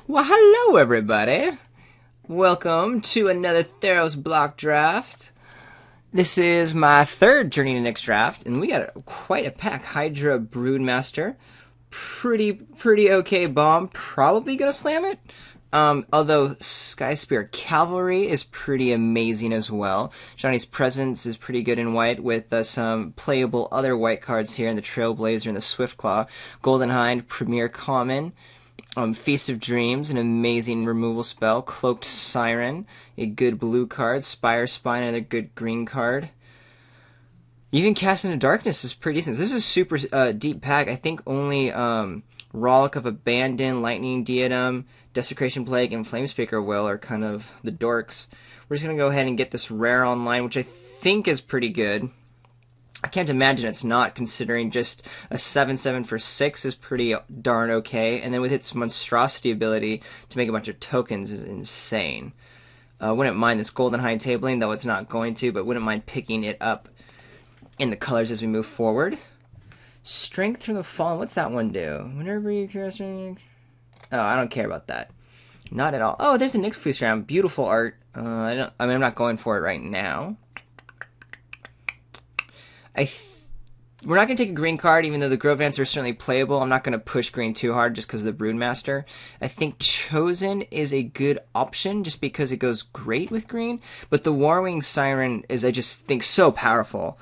Well, hello everybody. Welcome to another Theros block draft. This is my third Journey to Nyx draft, and we got quite a pack. Hydra Broodmaster, pretty okay bomb. Probably gonna slam it. Although Skyspear Cavalry is pretty amazing as well. Johnny's Presence is pretty good in white with some playable other white cards here in the Trailblazer and the Swiftclaw. Golden Hind, Premier Common. Feast of Dreams, an amazing removal spell. Cloaked Siren, a good blue card. Spire Spine, another good green card. Even Cast into Darkness is pretty decent. This is a super deep pack. I think only Rollick of Abandon, Lightning Diadem, Desecration Plague, and Flamespeaker Will are kind of the dorks. We're just going to go ahead and get this rare online, which I think is pretty good. I can't imagine it's not, considering just a 7/7 for 6 is pretty darn okay, and then with its monstrosity ability to make a bunch of tokens is insane. Wouldn't mind this Golden Hind tabling, though it's not going to, but wouldn't mind picking it up in the colors as we move forward. Strength from the Fallen, what's that one do? Whenever you cast... Oh, I don't care about that. Not at all. Oh, there's a Nyx Fleece Ram. Beautiful art. I'm not going for it right now. We're not going to take a green card, even though the Grovants are certainly playable. I'm not going to push green too hard just because of the Broodmaster. I think Chosen is a good option just because it goes great with green. But the Warwing Siren is, I just think, so powerful.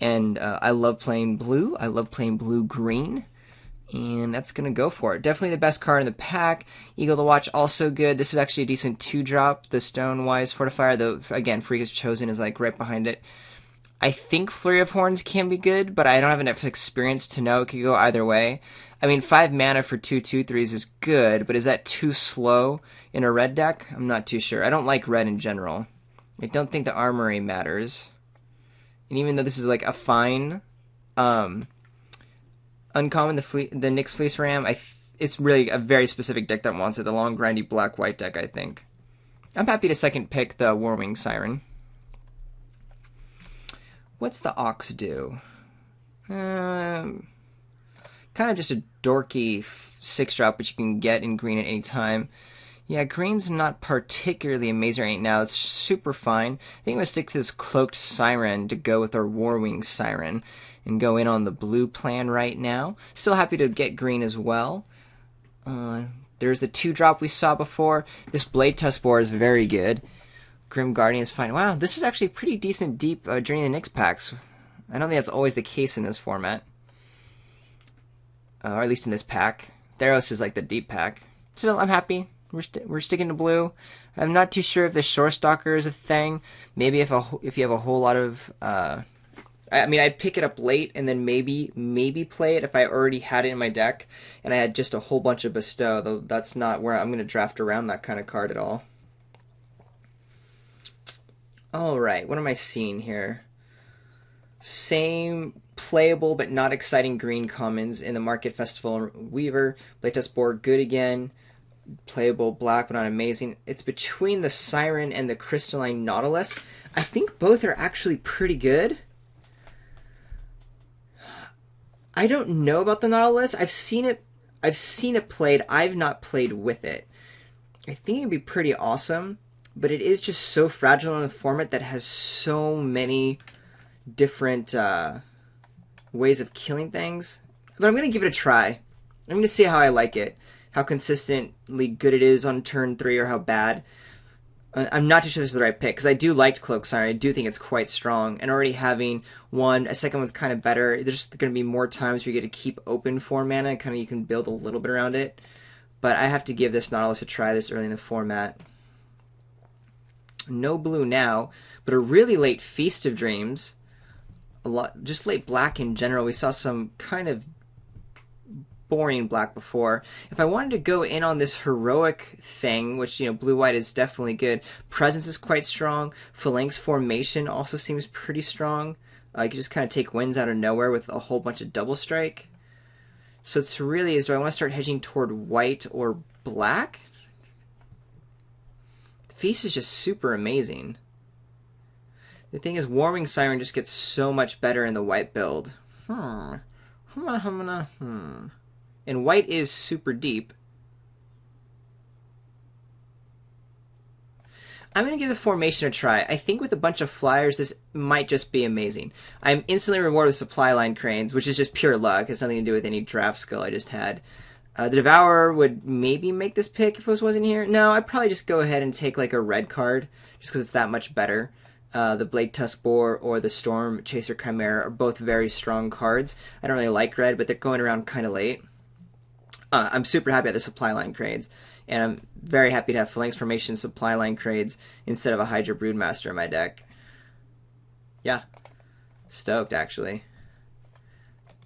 And I love playing blue. I love playing blue-green. And that's going to go for it. Definitely the best card in the pack. Eagle to Watch, also good. This is actually a decent 2-drop. The Stonewise Fortifier, though, again, Freakish Chosen is like right behind it. I think Flurry of Horns can be good, but I don't have enough experience to know it could go either way. I mean, 5 mana for 2/2/3s is good, but is that too slow in a red deck? I'm not too sure. I don't like red in general. I don't think the Armory matters. And even though this is like a fine uncommon, the Nyx Fleece Ram, it's really a very specific deck that wants it. The long, grindy black-white deck, I think. I'm happy to second pick the Warwing Siren. What's the Ox do? Kind of just a dorky 6-drop, which you can get in green at any time. Yeah, green's not particularly amazing right now. It's super fine. I think I'm going to stick to this Cloaked Siren to go with our Warwing Siren and go in on the blue plan right now. Still happy to get green as well. There's the 2-drop we saw before. This Blade Tusk Boar is very good. Grim Guardian is fine. Wow, this is actually pretty decent deep Journey to Nyx packs. I don't think that's always the case in this format. Or at least in this pack. Theros is like the deep pack. Still, I'm happy. We're sticking to blue. I'm not too sure if the Shore Stalker is a thing. Maybe if you have a whole lot of... I mean, I'd pick it up late and then maybe play it if I already had it in my deck and I had just a whole bunch of Bestow, though that's not where I'm going to draft around that kind of card at all. Alright, what am I seeing here? Same playable but not exciting green commons in the Market Festival Weaver. Playtest board, good again. Playable black but not amazing. It's between the Siren and the Crystalline Nautilus. I think both are actually pretty good. I don't know about the Nautilus. I've seen it played. I've not played with it. I think it'd be pretty awesome. But it is just so fragile in the format that has so many different ways of killing things. But I'm going to give it a try. I'm going to see how I like it. How consistently good it is on turn 3 or how bad. I'm not too sure this is the right pick, because I do like Cloak Siren. I do think it's quite strong. And already having a second one's kind of better. There's just going to be more times where you get to keep open 4 mana. Kind of you can build a little bit around it. But I have to give this Nautilus a try this early in the format. No blue now, but a really late Feast of Dreams. Just late black in general. We saw some kind of boring black before. If I wanted to go in on this heroic thing, which, blue-white is definitely good. Presence is quite strong. Phalanx Formation also seems pretty strong. You can just kind of take wins out of nowhere with a whole bunch of double strike. So it's really, do I want to start hedging toward white or black? Feast is just super amazing. The thing is, Warwing Siren just gets so much better in the white build. And white is super deep. I'm going to give the formation a try. I think with a bunch of flyers, this might just be amazing. I'm instantly rewarded with supply line cranes, which is just pure luck. It's nothing to do with any draft skill I just had. The Devourer would maybe make this pick if it wasn't here. No, I'd probably just go ahead and take like a red card, just because it's that much better. The Blade Tusk Boar or the Storm Chaser Chimera are both very strong cards. I don't really like red, but they're going around kind of late. I'm super happy at the supply line cranes, and I'm very happy to have Phalanx Formation supply line cranes instead of a Hydra Broodmaster in my deck. Yeah, stoked actually.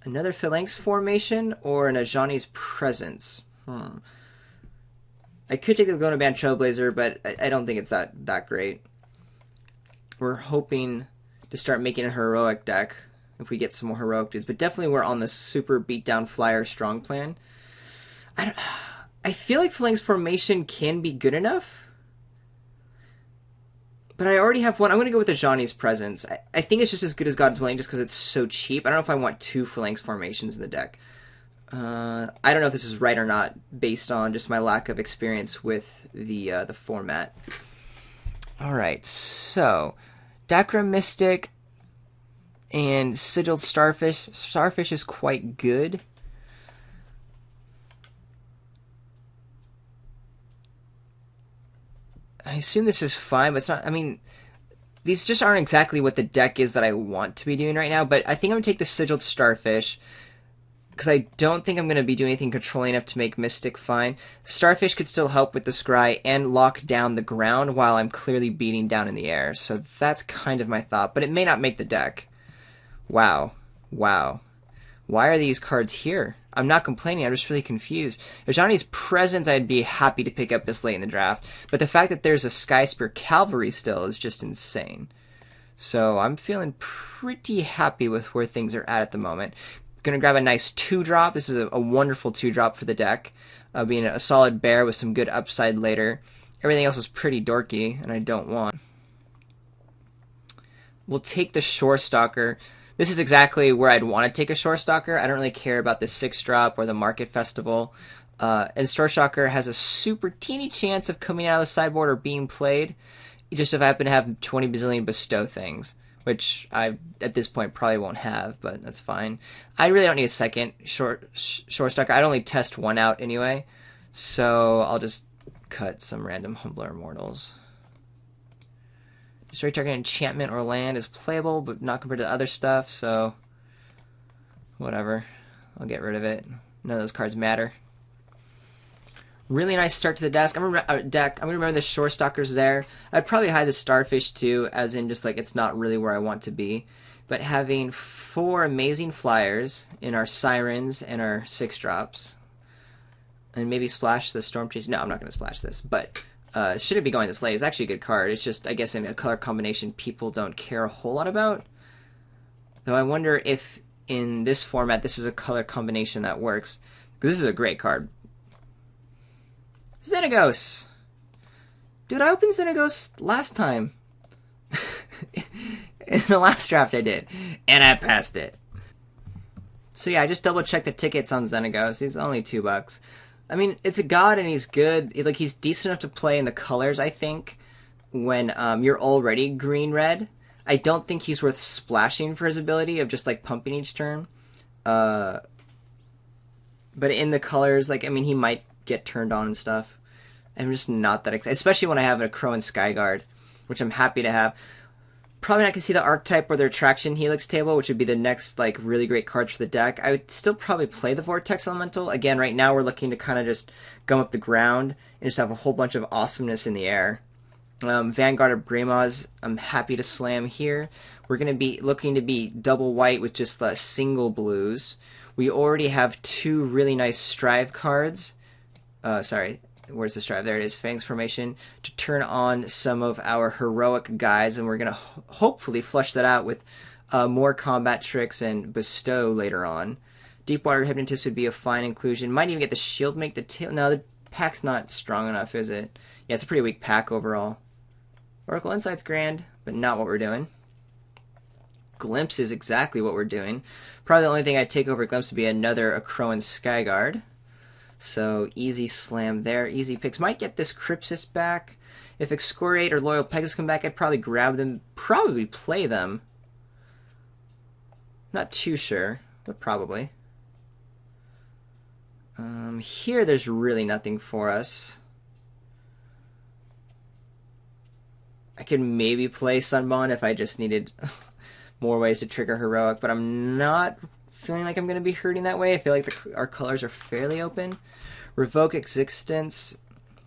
Another Phalanx Formation or an Ajani's Presence? I could take the Laguna Band Trailblazer, but I don't think it's that great. We're hoping to start making a heroic deck if we get some more heroic dudes, but definitely we're on the super beatdown flyer strong plan. I feel like Phalanx Formation can be good enough, but I already have one. I'm going to go with the Ajani's Presence. I think it's just as good as God's Willing just because it's so cheap. I don't know if I want 2 Phalanx Formations in the deck. I don't know if this is right or not based on just my lack of experience with the format. Alright, so Dacra Mystic and Sigilled Starfish. Starfish is quite good. I assume this is fine, but it's not. I mean, these just aren't exactly what the deck is that I want to be doing right now, but I think I'm going to take the Sigilled Starfish because I don't think I'm going to be doing anything controlling enough to make Mystic fine. Starfish could still help with the scry and lock down the ground while I'm clearly beating down in the air, so that's kind of my thought, but it may not make the deck. Wow. Wow. Why are these cards here? I'm not complaining, I'm just really confused. Ajani's Presence I'd be happy to pick up this late in the draft, but the fact that there's a Sky Spear Cavalry still is just insane. So I'm feeling pretty happy with where things are at the moment. Gonna grab a nice 2-drop. This is a wonderful 2-drop for the deck. Being a solid bear with some good upside later. Everything else is pretty dorky, and I don't want. We'll take the Shore Stalker. This is exactly where I'd want to take a Shore Stalker. I don't really care about the 6-drop or the Market Festival. And Shore Stalker has a super teeny chance of coming out of the sideboard or being played. Just if I happen to have 20 bazillion bestow things. Which I, at this point, probably won't have, but that's fine. I really don't need a second Shore Stalker. I'd only test one out anyway. So I'll just cut some random Humbler Immortals. Destroy target enchantment or land is playable, but not compared to the other stuff, so whatever. I'll get rid of it. None of those cards matter. Really nice start to the deck. I'm gonna remember the Shore Stalkers there. I'd probably hide the Starfish too, as in just like it's not really where I want to be. But having 4 amazing flyers in our Sirens and our 6-drops, and maybe splash the Storm Chase. No, I'm not gonna splash this, but. Should it be going this late? It's actually a good card. It's just, I guess, in a color combination people don't care a whole lot about. Though I wonder if in this format this is a color combination that works. Because this is a great card. Xenagos! Dude, I opened Xenagos last time. In the last draft I did. And I passed it. So yeah, I just double checked the tickets on Xenagos. He's only $2. I mean, it's a god and he's good. Like, he's decent enough to play in the colors, I think, when you're already green-red. I don't think he's worth splashing for his ability of just, like, pumping each turn. But in the colors, like, I mean, he might get turned on and stuff. I'm just not that excited, especially when I have a Crow and Skyguard, which I'm happy to have. Probably not going to see the Archetype or the Attraction Helix table, which would be the next, like, really great cards for the deck. I would still probably play the Vortex Elemental. Again, right now we're looking to kind of just gum up the ground and just have a whole bunch of awesomeness in the air. Vanguard of Bremaz, I'm happy to slam here. We're going to be looking to be double white with just single blues. We already have 2 really nice Strive cards. Sorry. Where's the Strive? There it is. Fangs Formation to turn on some of our heroic guys, and we're going to hopefully flush that out with more combat tricks and bestow later on. Deepwater Hypnotist would be a fine inclusion. Might even get the shield make the tail. No, the pack's not strong enough, is it? Yeah, it's a pretty weak pack overall. Oracle Insight's grand, but not what we're doing. Glimpse is exactly what we're doing. Probably the only thing I'd take over Glimpse would be another Akroan Skyguard. So easy slam there, easy picks. Might get this Crypsis back. If Excoriate or Loyal Pegasus come back, I'd probably grab them, probably play them. Not too sure, but probably. Here there's really nothing for us. I could maybe play Sunbond if I just needed more ways to trigger Heroic, but I'm not feeling like I'm going to be hurting that way. I feel like our colors are fairly open. Revoke Existence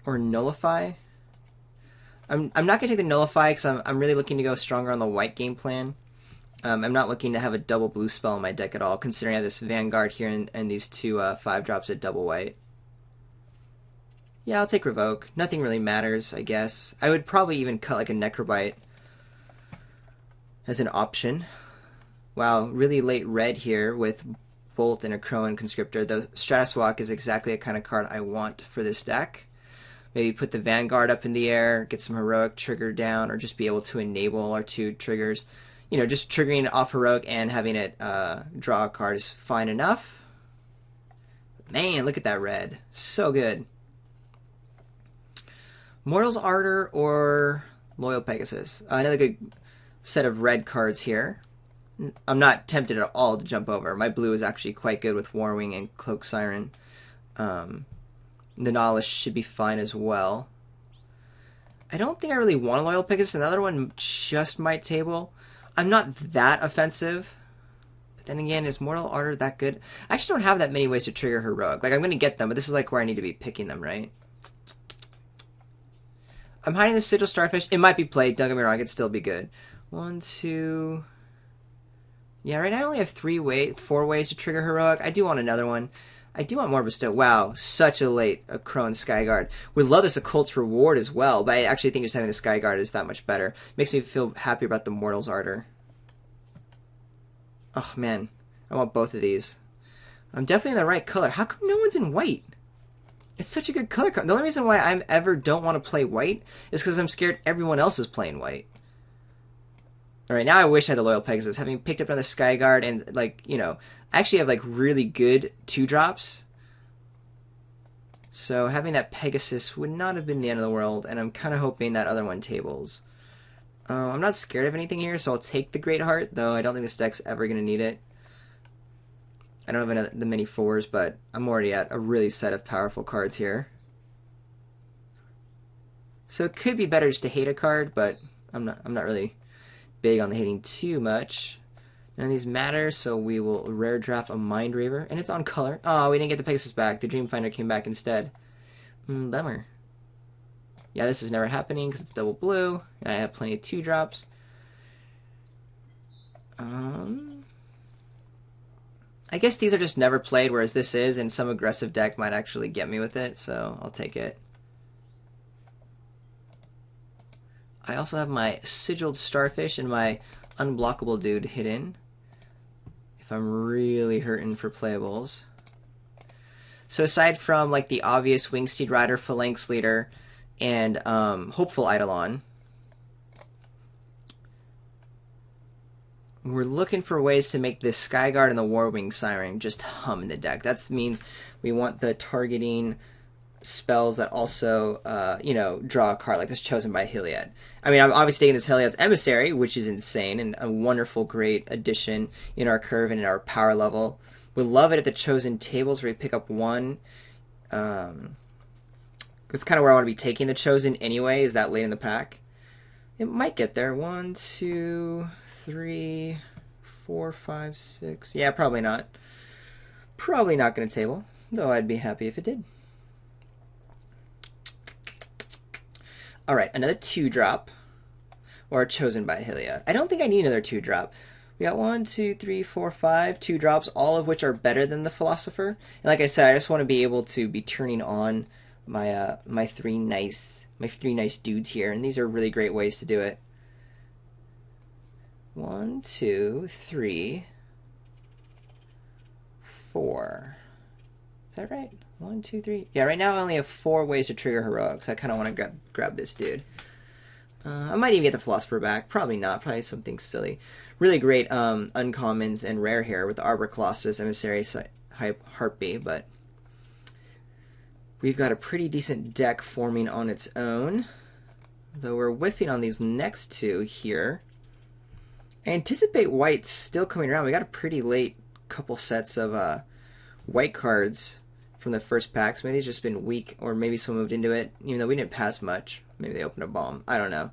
or Nullify. I'm not going to take the Nullify because I'm really looking to go stronger on the white game plan. I'm not looking to have a double blue spell in my deck at all, considering I have this Vanguard here and these two 5-drops at double white. Yeah, I'll take Revoke. Nothing really matters, I guess. I would probably even cut like a Necrobite as an option. Wow, really late red here with Bolt and a Crowan Conscriptor. The Stratuswalk is exactly the kind of card I want for this deck. Maybe put the Vanguard up in the air, get some Heroic trigger down, or just be able to enable our 2 triggers. You know, just triggering off Heroic and having it draw a card is fine enough. Man, look at that red. So good. Mortal's Ardor or Loyal Pegasus. Another good set of red cards here. I'm not tempted at all to jump over. My blue is actually quite good with Warwing and Cloak Siren. The Nautilus should be fine as well. I don't think I really want a Loyal Pegasus. Another one just might table. I'm not that offensive. But then again, is Mortal Ardor that good? I actually don't have that many ways to trigger Heroic. Like, I'm going to get them, but this is like where I need to be picking them, right? I'm hiding the Sigil Starfish. It might be played. Don't get me wrong. It'd still be good. 1, 2... Yeah, right now I only have 4 ways to trigger Heroic. I do want another one. I do want more Bestow. Wow, such a late Crowan Skyguard. Would love this Occult's Reward as well, but I actually think just having the Skyguard is that much better. Makes me feel happy about the Mortal's Ardor. Oh, man. I want both of these. I'm definitely in the right color. How come no one's in white? It's such a good color. The only reason why I ever don't want to play white is because I'm scared everyone else is playing white. Alright, now I wish I had the Loyal Pegasus. Having picked up another Skyguard and, like, you know, I actually have, like, really good 2-drops. So having that Pegasus would not have been the end of the world, and I'm kind of hoping that other one tables. I'm not scared of anything here, so I'll take the Great Heart, though I don't think this deck's ever going to need it. I don't have the many 4s, but I'm already at a really set of powerful cards here. So it could be better just to hate a card, but I'm not really big on the hating too much. None of these matter, so we will rare draft a Mind Raver, and it's on color. Oh, we didn't get the Pegasus back. The Dreamfinder came back instead. Bummer. Yeah, this is never happening because it's double blue, and I have plenty of 2-drops. I guess these are just never played, whereas this is, and some aggressive deck might actually get me with it, so I'll take it. I also have my Sigiled Starfish and my Unblockable Dude hidden, if I'm really hurting for playables. So aside from like the obvious Wingsteed Rider, Phalanx Leader, and Hopeful Eidolon, we're looking for ways to make this Skyguard and the Warwing Siren just hum in the deck. That means we want the targeting spells that also, you know, draw a card, like this Chosen by Heliod. I mean, I'm obviously taking this Heliod's Emissary, which is insane, and a wonderful, great addition in our curve and in our power level. Would love it at the Chosen tables where we pick up 1. It's kind of where I want to be taking the Chosen anyway, is that late in the pack. It might get there. 1, 2... 3, 4, 5, 6. Yeah, probably not. Probably not going to table, though I'd be happy if it did. Alright, another 2-drop. Or Chosen by Heliod. I don't think I need another 2-drop. We got 1, 2, 3, 4, 5 2-drops, all of which are better than the Philosopher. And like I said, I just want to be able to be turning on my my three nice dudes here, and these are really great ways to do it. 1, 2, 3, 4. Is that right? 1, 2, 3. Yeah, right now I only have 4 ways to trigger Heroic, so I kind of want to grab this dude. I might even get the Philosopher back. Probably not. Probably something silly. Really great uncommons and rare here with the Arbor Colossus, Emissary, Heartbeat, but we've got a pretty decent deck forming on its own, though we're whiffing on these next two here. I anticipate white's still coming around. We got a pretty late couple sets of white cards from the first pack, so maybe they've just been weak, or maybe someone moved into it, even though we didn't pass much. Maybe they opened a bomb. I don't know.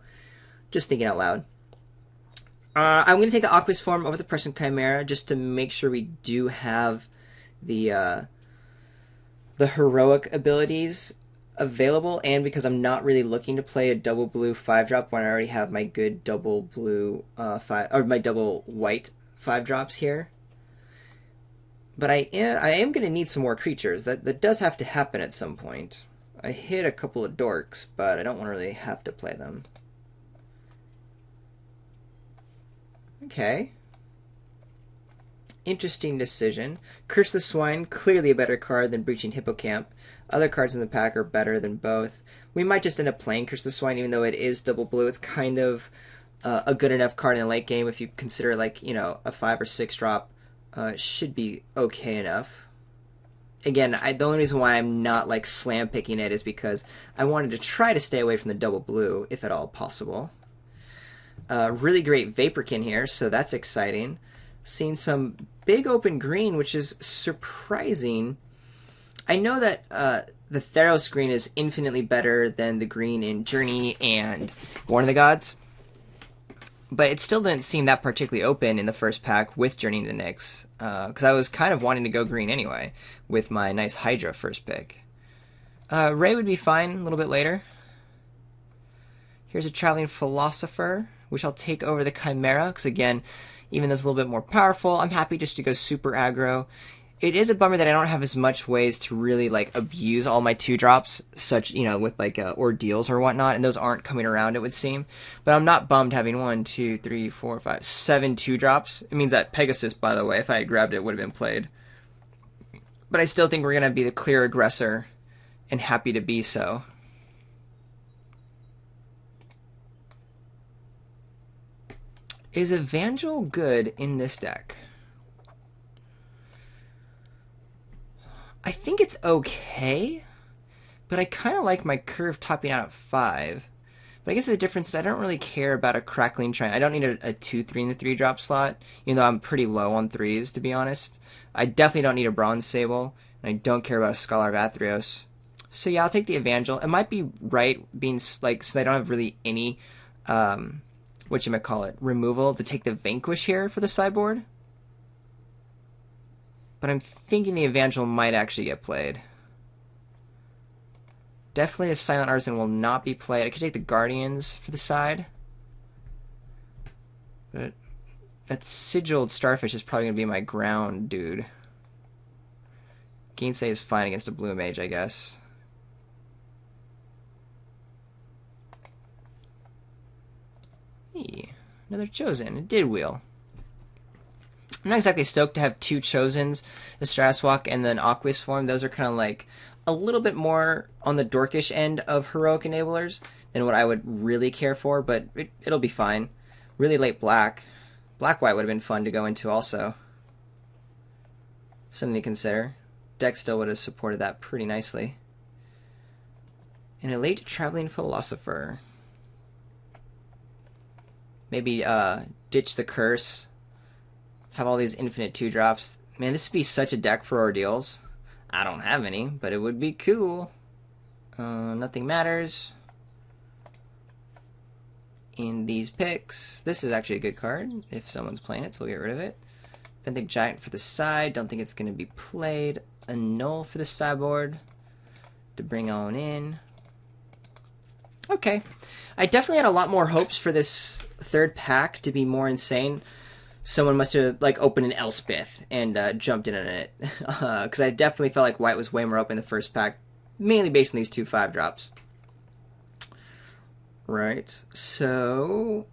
Just thinking out loud. I'm going to take the Aqueous form over the Person Chimera just to make sure we do have the heroic abilities available, and because I'm not really looking to play a double blue 5-drop when I already have my good double blue my double white 5-drops here. But I am going to need some more creatures. That does have to happen at some point. I hit a couple of dorks, but I don't want to really have to play them. Okay. Interesting decision. Curse the Swine, clearly a better card than Breaching Hippocamp. Other cards in the pack are better than both. We might just end up playing Curse the Swine, even though it is double blue. It's kind of a good enough card in the late game if you consider, like, you know, a 5 or 6 drop should be okay enough. Again, the only reason why I'm not, like, slam picking it is because I wanted to try to stay away from the double blue, if at all possible. Really great Vaporkin here, so that's exciting. Seeing some big open green, which is surprising. I know that the Theros green is infinitely better than the green in Journey and Born of the Gods, but it still didn't seem that particularly open in the first pack with Journey into Nyx, because I was kind of wanting to go green anyway with my nice Hydra first pick. Ray would be fine a little bit later. Here's a Traveling Philosopher, which I'll take over the Chimera, because again, even though it's a little bit more powerful, I'm happy just to go super aggro. It is a bummer that I don't have as much ways to really, like, abuse all my 2-drops, such, you know, with, like, ordeals or whatnot, and those aren't coming around, it would seem. But I'm not bummed having 1, 2, 3, 4, 5, 7 2-drops. It means that Pegasus, by the way, if I had grabbed it, would have been played. But I still think we're going to be the clear aggressor, and happy to be so. Is Evangel good in this deck? I think it's okay, but I kind of like my curve topping out at 5. But I guess the difference is I don't really care about a Crackling Triangle. I don't need a 2-3 in the 3-drop slot, even though I'm pretty low on 3s, to be honest. I definitely don't need a Bronze Sable, and I don't care about a Scholar of Athreos. So yeah, I'll take the Evangel. It might be right, being like, so I don't have really any, removal, to take the Vanquish here for the sideboard. But I'm thinking the Evangel might actually get played. Definitely the Silent Artisan will not be played. I could take the Guardians for the side. But that Sigiled Starfish is probably going to be my ground dude. Gainsay is fine against a Blue Mage, I guess. Hey, another Chosen. It did wheel. I'm not exactly stoked to have 2 Chosens, the Stratuswalk and then Aqueous form. Those are kind of like a little bit more on the dorkish end of heroic enablers than what I would really care for, but it'll be fine. Really late black. Black-white would have been fun to go into also. Something to consider. Deck still would have supported that pretty nicely. And a late Traveling Philosopher. Maybe ditch the Curse. Have all these infinite 2-drops. Man, this would be such a deck for ordeals. I don't have any, but it would be cool. Nothing matters. In these picks, this is actually a good card if someone's playing it, so we'll get rid of it. Benthic Giant for the side. Don't think it's going to be played. A Null for the sideboard to bring on in. Okay. I definitely had a lot more hopes for this third pack to be more insane. Someone must have, like, opened an Elspeth and jumped in on it. Because I definitely felt like white was way more open in the first pack, mainly based on these 2 5-drops. Right, so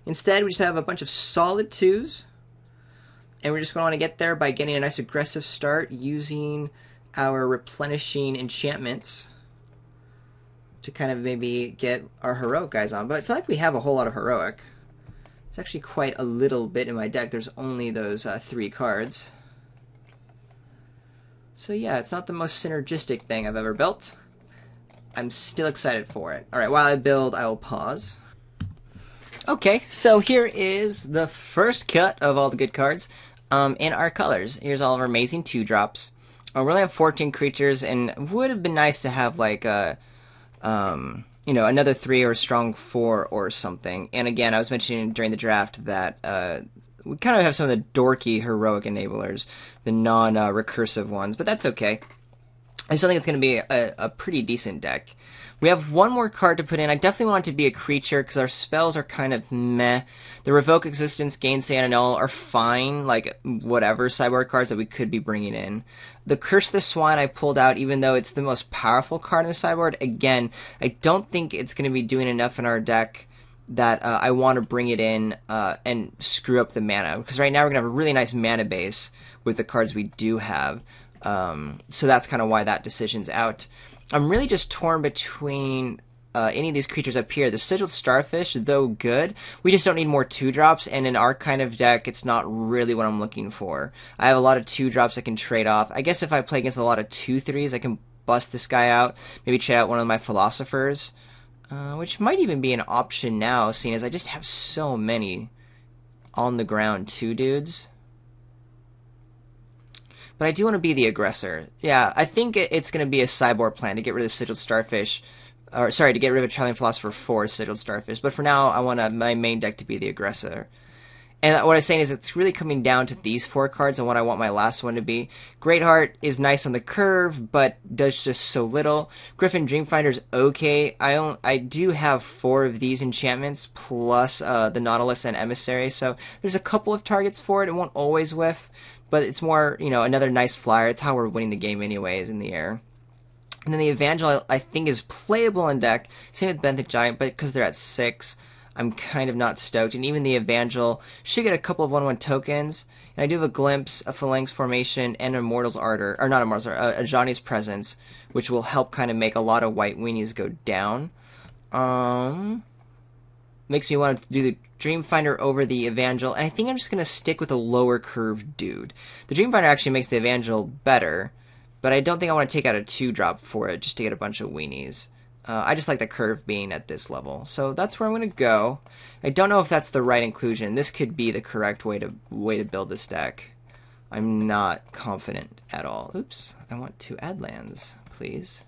instead we just have a bunch of solid 2s, and we're just going to want to get there by getting a nice aggressive start using our replenishing enchantments to kind of maybe get our heroic guys on. But it's not like we have a whole lot of heroic. There's actually quite a little bit in my deck. There's only those 3 cards. So yeah, it's not the most synergistic thing I've ever built. I'm still excited for it. Alright, while I build, I will pause. Okay, so here is the first cut of all the good cards in our colors. Here's all of our amazing 2-drops. We only have 14 creatures, and it would have been nice to have like a, you know, another 3 or a strong 4 or something. And again, I was mentioning during the draft that we kind of have some of the dorky heroic enablers, the non-recursive ones, but that's okay. I still think it's going to be a pretty decent deck. We have one more card to put in. I definitely want it to be a creature because our spells are kind of meh. The Revoke Existence, Gainsay, and Annul are fine, like whatever sideboard cards that we could be bringing in. The Curse of the Swine I pulled out, even though it's the most powerful card in the sideboard. Again, I don't think it's going to be doing enough in our deck that I want to bring it in and screw up the mana. Because right now we're going to have a really nice mana base with the cards we do have. So that's kind of why that decision's out. I'm really just torn between any of these creatures up here. The Sigiled Starfish, though good, we just don't need more 2-drops, and in our kind of deck, it's not really what I'm looking for. I have a lot of 2-drops I can trade off. I guess if I play against a lot of 2/3s, I can bust this guy out, maybe trade out one of my Philosophers, which might even be an option now, seeing as I just have so many on the ground 2 dudes. But I do want to be the aggressor. Yeah, I think it's going to be a sideboard plan to get rid of the Sigiled Starfish. Or, sorry, to get rid of a Traveling Philosopher for Sigiled Starfish. But for now, I want my main deck to be the aggressor. And what I'm saying is it's really coming down to these 4 cards and what I want my last one to be. Greatheart is nice on the curve, but does just so little. Griffin Dreamfinder's okay. I do have 4 of these enchantments, plus the Nautilus and Emissary, so there's a couple of targets for it. It won't always whiff. But it's more, you know, another nice flyer. It's how we're winning the game anyways in the air. And then the Evangel, I think, is playable in deck. Same with Benthic Giant, but because they're at 6, I'm kind of not stoked. And even the Evangel should get a couple of 1/1 tokens. And I do have a Glimpse, a Phalanx Formation, and Immortal's Ardor. Or not Immortal's Ardor, a Ajani's Presence, which will help kind of make a lot of white weenies go down. Makes me want to do the Dreamfinder over the Evangel, and I think I'm just going to stick with a lower curve dude. The Dreamfinder actually makes the Evangel better, but I don't think I want to take out a 2-drop for it just to get a bunch of weenies. I just like the curve being at this level, so that's where I'm going to go. I don't know if that's the right inclusion. This could be the correct way to build this deck. I'm not confident at all. Oops, I want to add lands, please.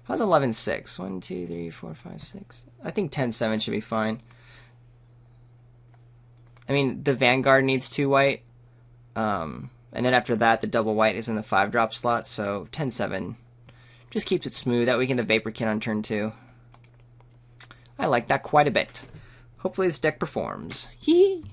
How's 11-6? 1, 2, 3, 4, 5, 6. I think 10-7 should be fine. I mean, the Vanguard needs 2 white. And then after that, the double white is in the 5-drop slot. So 10-7 just keeps it smooth. That we can the Vaporkin on turn 2. I like that quite a bit. Hopefully this deck performs. Hee hee.